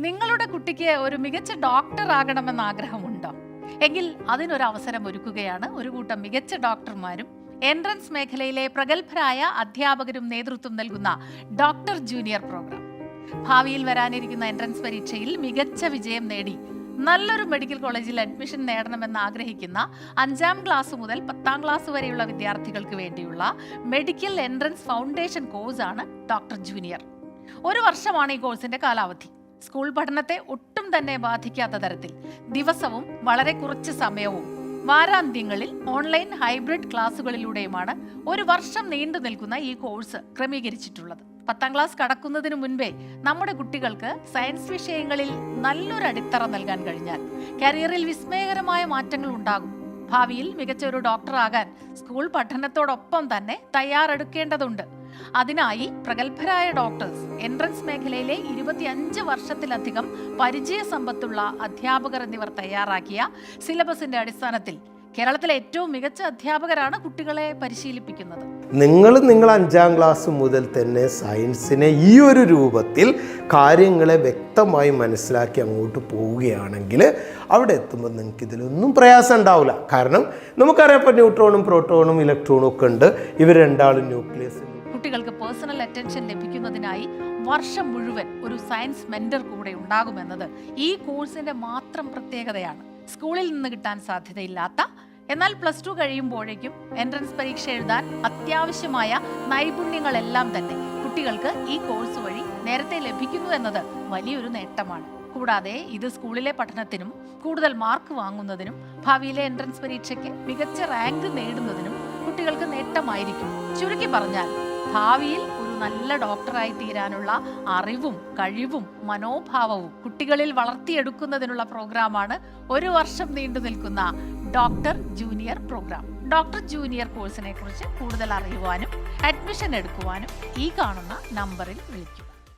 നിങ്ങളുടെ കുട്ടിക്ക് ഒരു മികച്ച ഡോക്ടർ ആകണമെന്ന് ആഗ്രഹമുണ്ടോ? എങ്കിൽ അതിനൊരു അവസരം ഒരുക്കുകയാണ് ഒരു കൂട്ടം മികച്ച ഡോക്ടർമാരും എൻട്രൻസ് മേഖലയിലെ പ്രഗത്ഭരായ അധ്യാപകരും നേതൃത്വം നൽകുന്ന ഡോക്ടർ ജൂനിയർ പ്രോഗ്രാം. ഭാവിയിൽ വരാനിരിക്കുന്ന എൻട്രൻസ് പരീക്ഷയിൽ മികച്ച വിജയം നേടി നല്ലൊരു മെഡിക്കൽ കോളേജിൽ അഡ്മിഷൻ നേടണമെന്ന് ആഗ്രഹിക്കുന്ന 5ാം ക്ലാസ് മുതൽ 10ാം ക്ലാസ് വരെയുള്ള വിദ്യാർത്ഥികൾക്ക് വേണ്ടിയുള്ള മെഡിക്കൽ എൻട്രൻസ് ഫൗണ്ടേഷൻ കോഴ്സാണ് ഡോക്ടർ ജൂനിയർ. 1 വർഷമാണ് ഈ കോഴ്സിന്റെ കാലാവധി. സ്കൂൾ പഠനത്തെ ഒട്ടും തന്നെ ബാധിക്കാത്ത തരത്തിൽ ദിവസവും വളരെ കുറച്ച് സമയവും വാരാന്ത്യങ്ങളിൽ ഓൺലൈൻ ഹൈബ്രിഡ് ക്ലാസുകളിലൂടെയുമാണ് 1 വർഷം നീണ്ടു നിൽക്കുന്ന ഈ കോഴ്സ് ക്രമീകരിച്ചിട്ടുള്ളത്. 10ാം ക്ലാസ് കടക്കുന്നതിന് മുൻപേ നമ്മുടെ കുട്ടികൾക്ക് സയൻസ് വിഷയങ്ങളിൽ നല്ലൊരു അടിത്തറ നൽകാൻ കഴിഞ്ഞാൽ കരിയറിൽ വിസ്മയകരമായ മാറ്റങ്ങൾ ഉണ്ടാകും. ഭാവിയിൽ മികച്ച ഒരു ഡോക്ടറാകാൻ സ്കൂൾ പഠനത്തോടൊപ്പം തന്നെ തയ്യാറെടുക്കേണ്ടതുണ്ട്. അതിനായി പ്രഗത്ഭരായ ഡോക്ടേഴ്സ്, എൻട്രൻസ് മേഖലയിലെ 25 വർഷത്തിലധികം പരിചയ സമ്പത്തുള്ള അധ്യാപകർ എന്നിവർ തയ്യാറാക്കിയ സിലബസിന്റെ അടിസ്ഥാനത്തിൽ കേരളത്തിലെ ഏറ്റവും മികച്ച അധ്യാപകരാണ് കുട്ടികളെ പരിശീലിപ്പിക്കുന്നത്. നിങ്ങൾ 5ാം ക്ലാസ് മുതൽ തന്നെ സയൻസിനെ ഈ ഒരു രൂപത്തിൽ കാര്യങ്ങളെ വ്യക്തമായി മനസ്സിലാക്കി അങ്ങോട്ട് പോവുകയാണെങ്കിൽ അവിടെ എത്തുമ്പോൾ നിങ്ങൾക്ക് ഇതിലൊന്നും പ്രയാസം ഉണ്ടാവില്ല. കാരണം നമുക്കറിയാം, ഇപ്പോൾ ന്യൂട്രോണും പ്രോട്ടോണും ഇലക്ട്രോണും ഒക്കെ ഉണ്ട്. ഇവർ രണ്ടാളും ന്യൂക്ലിയസ്. കുട്ടികൾക്ക് പേഴ്സണൽ അറ്റൻഷൻ ലഭിക്കുന്നതിനായി വർഷം മുഴുവൻ ഒരു സയൻസ് മെന്റർ കൂടെ ഉണ്ടാകുമെന്നത് ഈ കോഴ്സിന്റെ മാത്രം പ്രത്യേകതയാണ്. സ്കൂളിൽ നിന്ന് കിട്ടാൻ സാധ്യതയില്ലാത്ത, എന്നാൽ +2 കഴിയുമ്പോഴേക്കും എൻട്രൻസ് പരീക്ഷ എഴുതാൻ അത്യാവശ്യമായ നൈപുണ്യങ്ങളെല്ലാം തന്നെ കുട്ടികൾക്ക് ഈ കോഴ്സ് വഴി നേരത്തെ ലഭിക്കുന്നു എന്നത് വലിയൊരു നേട്ടമാണ്. കൂടാതെ ഇത് സ്കൂളിലെ പഠനത്തിനും കൂടുതൽ മാർക്ക് വാങ്ങുന്നതിനും ഭാവിയിലെ എൻട്രൻസ് പരീക്ഷയ്ക്ക് മികച്ച റാങ്ക് നേടുന്നതിനും കുട്ടികൾക്ക് നേട്ടമായിരിക്കും. ചുരുക്കി പറഞ്ഞാൽ ഭാവിയിൽ ഒരു നല്ല ഡോക്ടറായി തീരാനുള്ള അറിവും കഴിവും മനോഭാവവും കുട്ടികളിൽ വളർത്തിയെടുക്കുന്നതിനുള്ള പ്രോഗ്രാമാണ് 1 വർഷം നീണ്ടു നിൽക്കുന്ന doctor junior program. Doctor junior കോഴ്സിനെ കുറിച്ച് കൂടുതൽ അറിയുവാനും അഡ്മിഷൻ എടുക്കുവാനും ഈ കാണുന്ന നമ്പറിൽ വിളിക്കുക.